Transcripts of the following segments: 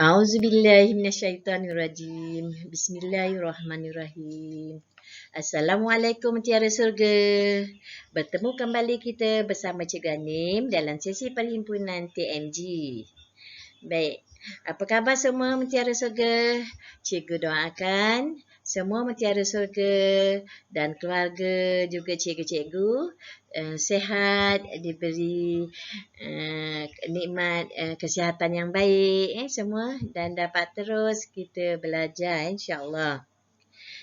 A'udzubillahi minasyaitonirrajim. Bismillahirrahmanirrahim. Assalamualaikum Mutiara Surga. Bertemu kembali kita bersama Cikgu Anim dalam sesi perhimpunan TMG. Baik, apa khabar semua Mutiara Surga? Cikgu doakan semua Mutiara Surga dan keluarga juga cikgu-cikgu sihat, diberi nikmat kesihatan yang baik semua dan dapat terus kita belajar insya-Allah.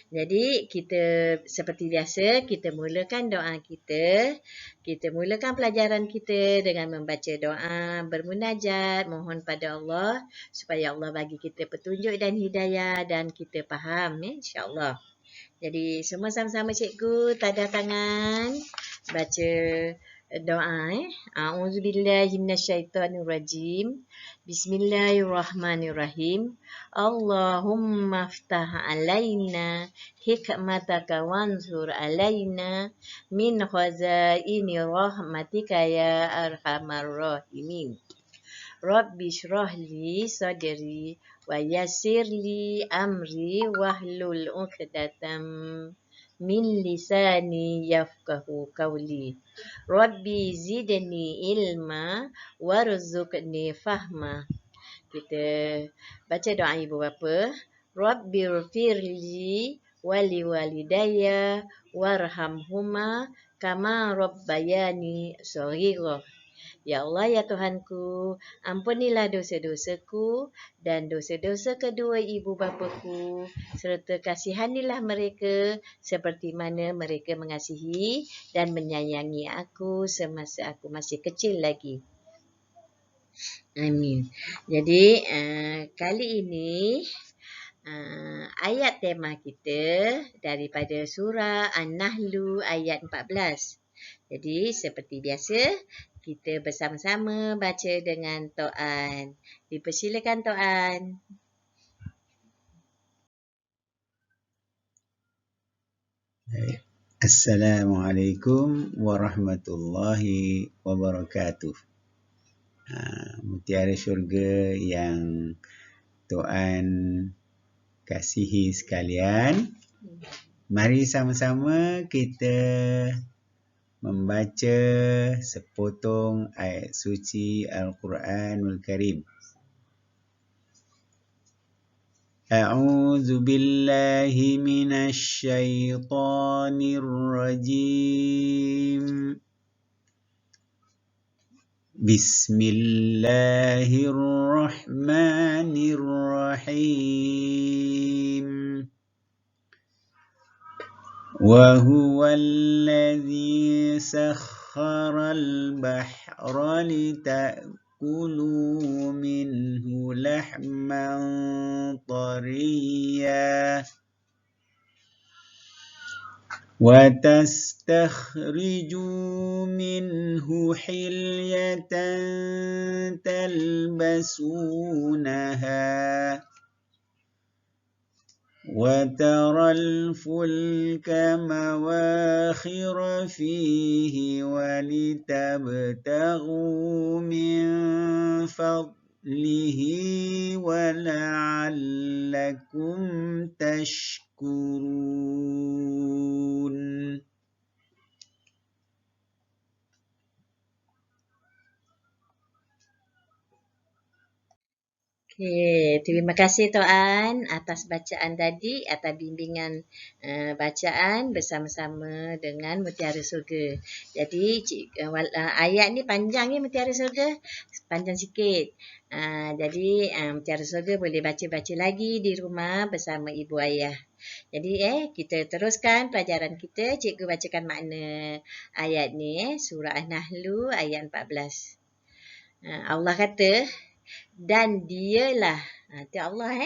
Jadi kita seperti biasa kita mulakan doa kita. Kita mulakan pelajaran kita dengan membaca doa, bermunajat, mohon pada Allah supaya Allah bagi kita petunjuk dan hidayah dan kita faham insya-Allah. Jadi semua sama-sama cikgu tadah tangan baca doa A'udzubillahi minasyaitonirrajim. Bismillahirrahmanirrahim. Allahumma aftah alaina hikmataka wansur alaina min khazaini rahmatika ya arhamar rahimin. Rabbi shrah li sadri wa yassir li amri wahlul 'uqdatam min lisani yafqahu qawli. Rabbi zidni ilma warzuqni fahma. Kita baca doa ibu bapa. Rabbi firli wali walidayya warhamhuma kama rabbayani shaghira. Ya Allah, ya Tuhanku, ampunilah dosa-dosaku dan dosa-dosa kedua ibu bapaku, serta kasihanilah mereka seperti mana mereka mengasihi dan menyayangi aku semasa aku masih kecil lagi. Amin. Jadi, kali ini ayat tema kita daripada surah An-Nahlu ayat 14. Jadi, seperti biasa, kita bersama-sama baca dengan Tok An. Dipersilakan Tok An. Assalamualaikum warahmatullahi wabarakatuh. Mutiara syurga yang Tuan kasihi sekalian, mari sama-sama kita membaca sepotong ayat suci Al-Quranul Karim. A'udzu billahi minasy syaithanir rajim. Bismillahirrahmanirrahim. Wa huwallazi sakharal bahra lita'kulu minhu lahman tariyya wa tastakhriju minhu hilyatan talbasunaha وترى الفلك مواخر فيه ولتبتغوا من فضله ولعلكم تشكرون. Okay, terima kasih Tok An atas bacaan tadi, atas bimbingan bacaan bersama-sama dengan Mutiara Surga. Jadi ayat ni panjang ya Mutiara Surga, panjang sikit. Jadi Mutiara Surga boleh baca-baca lagi di rumah bersama ibu ayah. Jadi kita teruskan pelajaran kita. Cikgu bacakan makna ayat ni surah An-Nahlu ayat 14. Allah kata, dan dialah Allah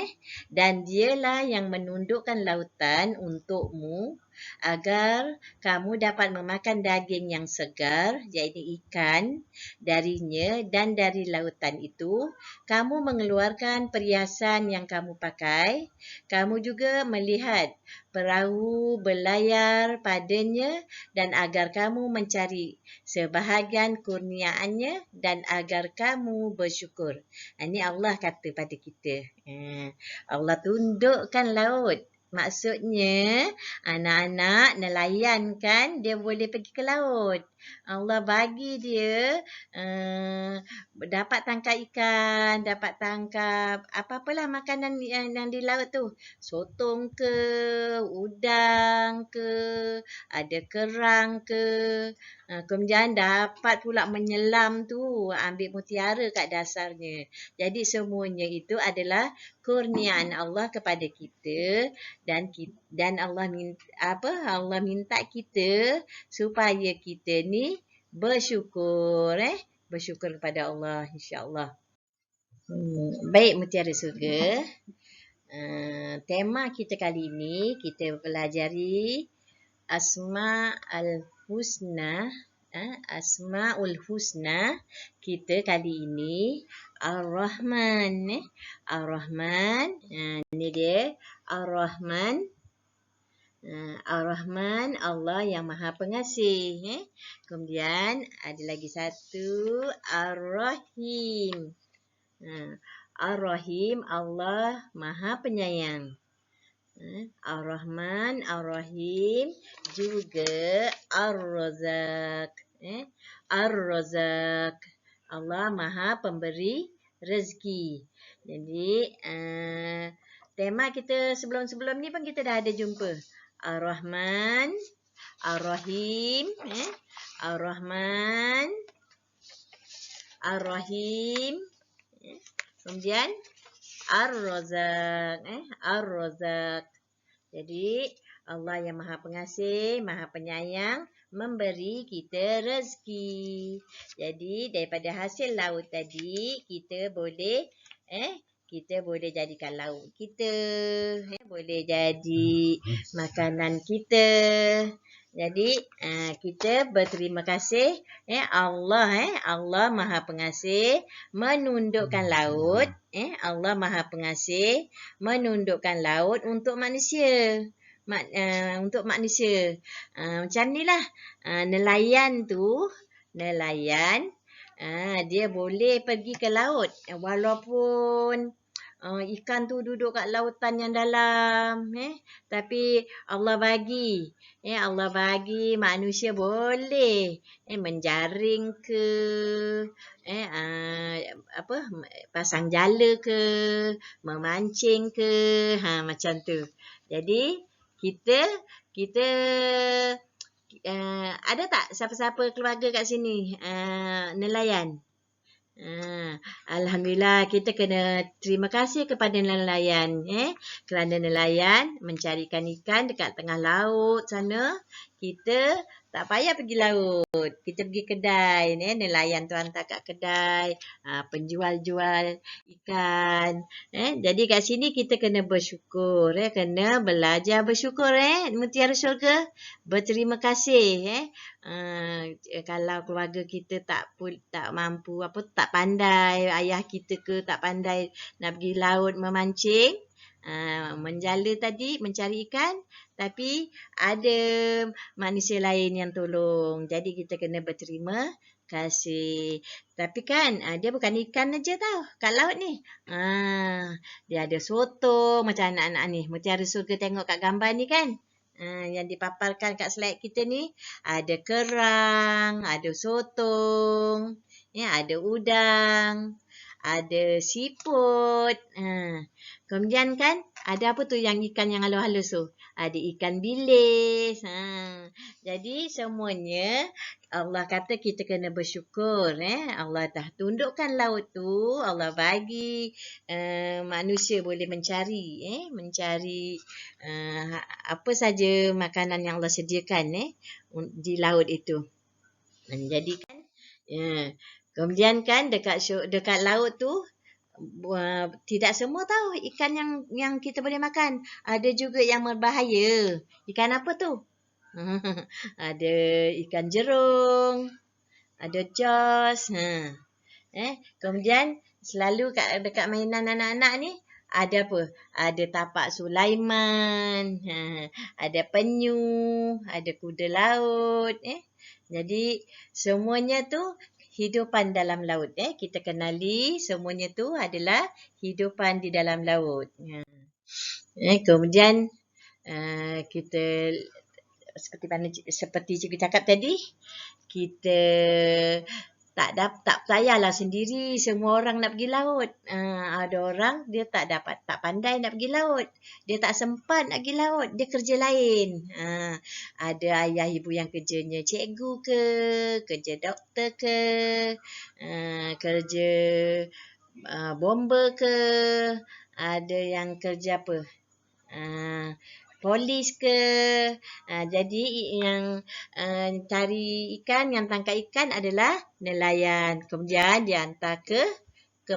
dan dialah yang menundukkan lautan untukmu agar kamu dapat memakan daging yang segar, iaitu ikan darinya dan dari lautan itu. Kamu mengeluarkan perhiasan yang kamu pakai. Kamu juga melihat perahu berlayar padanya dan agar kamu mencari sebahagian kurniaannya dan agar kamu bersyukur. Ini Allah kata pada kita. Allah tundukkan laut. Maksudnya, anak-anak nelayan kan, dia boleh pergi ke laut. Allah bagi dia dapat tangkap ikan, dapat tangkap apa-apalah makanan yang di laut tu. Sotong ke, udang ke, ada kerang ke. Kemudian dapat pula menyelam tu, ambil mutiara kat dasarnya. Jadi semuanya itu adalah kurniaan Allah kepada kita dan Allah minta kita supaya kita ni bersyukur bersyukur kepada Allah, insya-Allah. Baik Mutiara Surga. Tema kita kali ini kita pelajari Asma'ul Husna. Asma'ul Husna kita kali ini Ar-Rahman. Ar-Rahman. Ini dia Ar-Rahman. Ar-Rahman, Allah yang Maha Pengasih. Kemudian ada lagi satu Ar-Rahim. Ar-Rahim, Allah Maha Penyayang. Ar-Rahman, Ar-Rahim, juga Ar-Razak. Ar-Razak, Allah Maha Pemberi rezeki. Jadi tema kita sebelum-sebelum ni pun kita dah ada jumpa. Ar-Rahman, Ar-Rahim, Ar-Rahman, Ar-Rahim, kemudian Ar-Razak, Ar-Razak. Jadi Allah yang Maha Pengasih, Maha Penyayang memberi kita rezeki. Jadi daripada hasil laut tadi kita boleh jadikan lauk kita, boleh jadi makanan kita. Jadi kita berterima kasih Allah Maha Pengasih menundukkan laut. Allah Maha Pengasih menundukkan laut untuk manusia. Untuk manusia. Macam nilah nelayan tu, dia boleh pergi ke laut walaupun ikan tu duduk kat lautan yang dalam, tapi Allah bagi manusia boleh menjaring ke, pasang jala ke, memancing ke, macam tu. Jadi kita ada tak siapa-siapa keluarga kat sini nelayan? Alhamdulillah, kita kena terima kasih kepada nelayan kerana nelayan mencarikan ikan dekat tengah laut sana. Kita tak payah pergi laut, kita pergi kedai, nelayan tu hantar kat kedai, penjual jual ikan. Jadi kat sini kita kena bersyukur, kena belajar bersyukur, Mutiara Syurga. Berterima kasih. Kalau keluarga kita tak mampu, tak pandai, ayah kita ke tak pandai nak pergi laut memancing, menjala tadi, mencari ikan, tapi ada manusia lain yang tolong. Jadi kita kena berterima kasih. Tapi kan dia bukan ikan aja tau kat laut ni. Dia ada sotong macam anak-anak ni. Mutiara Surga tengok kat gambar ni kan. Yang dipaparkan kat slide kita ni, ada kerang, ada sotong, ada udang, ada siput. Kemudian kan ada apa tu yang ikan yang halus-halus tu? Ada ikan bilis. Jadi semuanya Allah kata kita kena bersyukur. Allah dah tundukkan laut tu, Allah bagi manusia boleh mencari apa saja makanan yang Allah sediakan di laut itu. Jadi kan kemudian kan dekat laut tu tidak semua tahu ikan yang kita boleh makan. Ada juga yang berbahaya. Ikan apa tu? Ada ikan jerung, ada jos. Kemudian selalu dekat mainan anak-anak ni ada apa? Ada tapak Sulaiman, ada penyu, ada kuda laut. Jadi semuanya tu hidupan dalam laut. Kita kenali semuanya tu adalah hidupan di dalam laut. Kemudian kita seperti cikgu cakap tadi, kita tak payahlah sendiri semua orang nak pergi laut. Ada orang dia tak pandai nak pergi laut. Dia tak sempat nak pergi laut, dia kerja lain. Ada ayah ibu yang kerjanya cikgu ke, kerja doktor ke, kerja bomber ke, ada yang kerja apa? Polis ke. Jadi yang cari ikan, yang tangkap ikan adalah nelayan. Kemudian dia hantar ke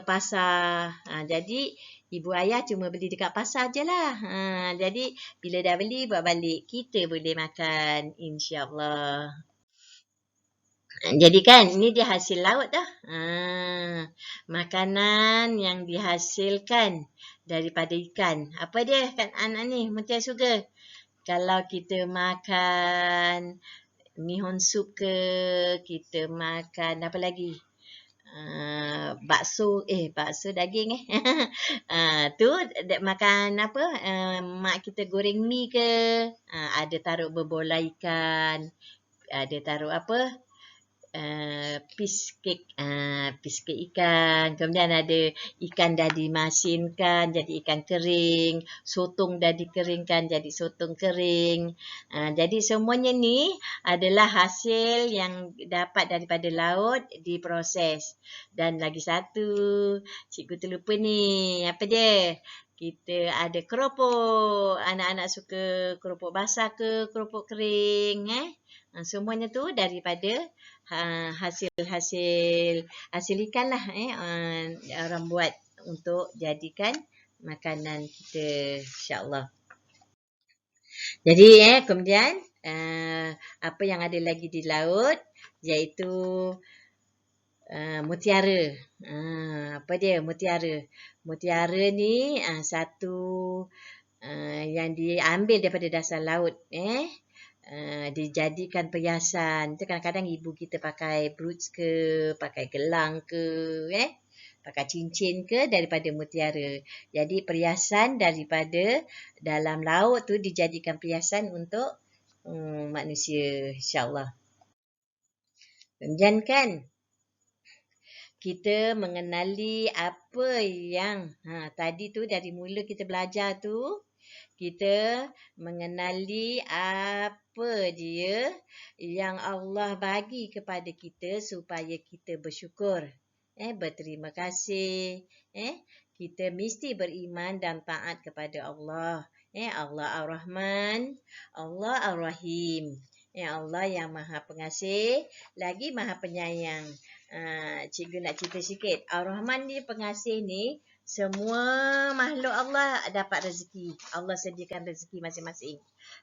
pasar. Jadi ibu ayah cuma beli dekat pasar je lah. Jadi bila dah beli buat balik, kita boleh makan, insya-Allah. Jadi kan ni dia hasil laut dah. Makanan yang dihasilkan daripada ikan. Apa dia kan anak ni Mutiara Surga? Kalau kita makan mihun sup ke, kita makan apa lagi? Bakso daging tu makan apa? Mak kita goreng mi ke, ada taruh berbola ikan, ada taruh apa? Piece cake ikan. Kemudian ada ikan dah dimasinkan jadi ikan kering, sotong dah dikeringkan jadi sotong kering. Jadi semuanya ni adalah hasil yang dapat daripada laut diproses. Dan lagi satu, cikgu terlupa ni, apa dia? Kita ada keropok. Anak-anak suka keropok basah ke keropok kering. Semuanya tu daripada hasil ikan lah orang buat untuk jadikan makanan kita, insya-Allah. Jadi kemudian apa yang ada lagi di laut iaitu mutiara. Apa dia mutiara? Mutiara ni satu yang diambil daripada dasar laut. Dijadikan perhiasan. Itu kadang-kadang ibu kita pakai brooch ke, pakai gelang ke, pakai cincin ke daripada mutiara. Jadi perhiasan daripada dalam laut tu dijadikan perhiasan untuk manusia, insya-Allah. Kemudian kan kita mengenali apa yang tadi tu dari mula kita belajar tu, kita mengenali apa dia yang Allah bagi kepada kita supaya kita bersyukur, berterima kasih. Kita mesti beriman dan taat kepada Allah. Allah Ar-Rahman, Allah Ar-Rahim. Allah yang Maha Pengasih, lagi Maha Penyayang. Cikgu nak cerita sikit. Ar-Rahman ni pengasih ni, semua makhluk Allah dapat rezeki. Allah sediakan rezeki masing-masing.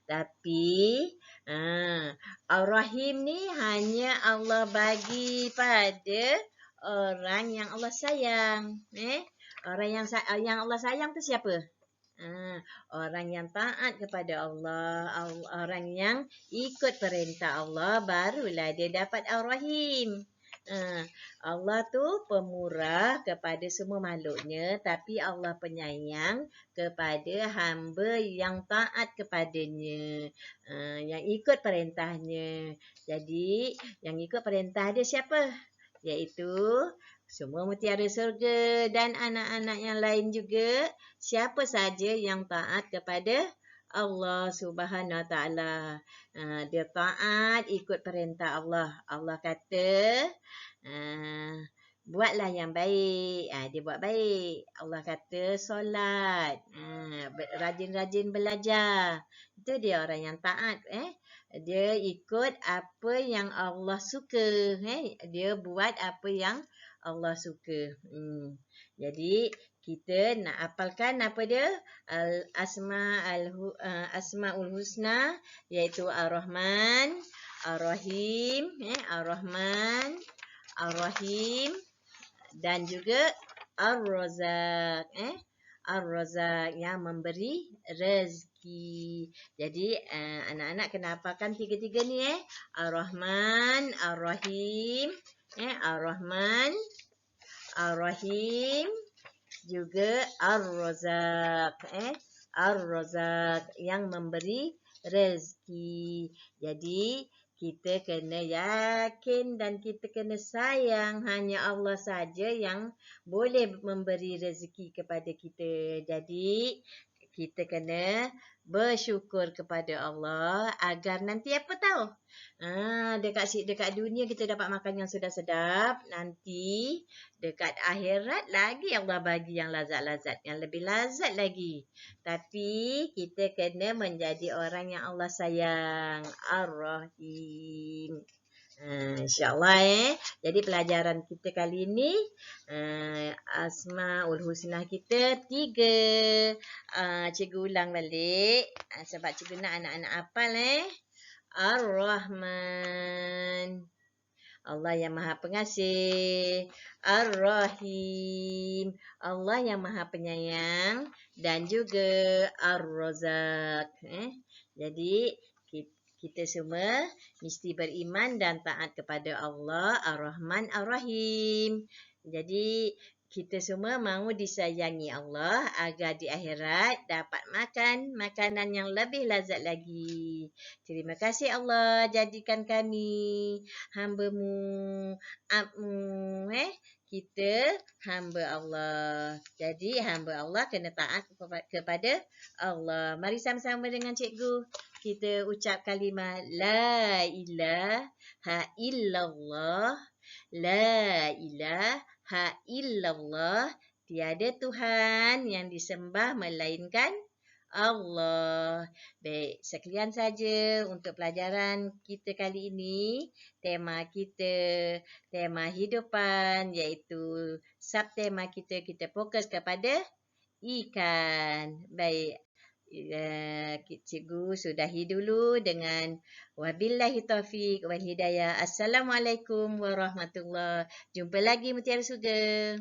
Tapi Ar-Rahim ni hanya Allah bagi pada orang yang Allah sayang. Orang yang Allah sayang tu siapa? Orang yang taat kepada Allah, orang yang ikut perintah Allah, barulah dia dapat Ar-Rahim. Allah tu pemurah kepada semua makhluknya, tapi Allah penyayang kepada hamba yang taat kepadanya, yang ikut perintahnya. Jadi yang ikut perintah dia siapa? Iaitu semua mutiara surga dan anak-anak yang lain juga. Siapa saja yang taat kepada Allah Subhanahu Wa Taala. Dia taat ikut perintah Allah. Allah kata, buatlah yang baik. Dia buat baik. Allah kata solat. Rajin-rajin belajar. Itu dia orang yang taat. Dia ikut apa yang Allah suka. Dia buat apa yang Allah suka. Jadi kita nak hafalkan apa dia? Asmaul Husna, iaitu Ar-Rahman, Ar-Rahim, Ar-Rahman, Ar-Rahim, dan juga Ar-Razak, Ar-Razak yang memberi rezeki. Jadi anak-anak kena hafalkan tiga-tiga ni, Ar-Rahman, Ar-Rahim, Ar-Rahman, Ar-Rahim, juga Ar-Razak, Ar-Razak yang memberi rezeki. Jadi kita kena yakin dan kita kena sayang hanya Allah saja yang boleh memberi rezeki kepada kita. Jadi kita kena bersyukur kepada Allah agar nanti apa tahu? Dekat dunia kita dapat makan yang sedap-sedap, nanti dekat akhirat lagi Allah bagi yang lazat-lazat, yang lebih lazat lagi. Tapi kita kena menjadi orang yang Allah sayang. Ar-Rahim. InsyaAllah Jadi pelajaran kita kali ini Asmaul Husna kita 3. Cikgu ulang balik sebab cikgu nak anak-anak hafal Ar-Rahman, Allah yang Maha Pengasih. Ar-Rahim, Allah yang Maha Penyayang. Dan juga Ar-Razak. Jadi kita semua mesti beriman dan taat kepada Allah Ar-Rahman Ar-Rahim. Jadi kita semua mahu disayangi Allah agar di akhirat dapat makan makanan yang lebih lazat lagi. Terima kasih Allah jadikan kami hamba-Mu, Abmu, kita hamba Allah. Jadi hamba Allah kena taat kepada Allah. Mari sama-sama dengan cikgu kita ucap kalimah La ilaha illallah, La ilaha illallah, tiada Tuhan yang disembah melainkan Allah. Baik, sekian saja untuk pelajaran kita kali ini. Tema kita, tema hidupan, iaitu subtema kita fokus kepada ikan. Baik. Cikgu sudahi dulu dengan wabillahi taufiq wal hidayah. Assalamualaikum warahmatullahi. Jumpa lagi Mutiara Surga.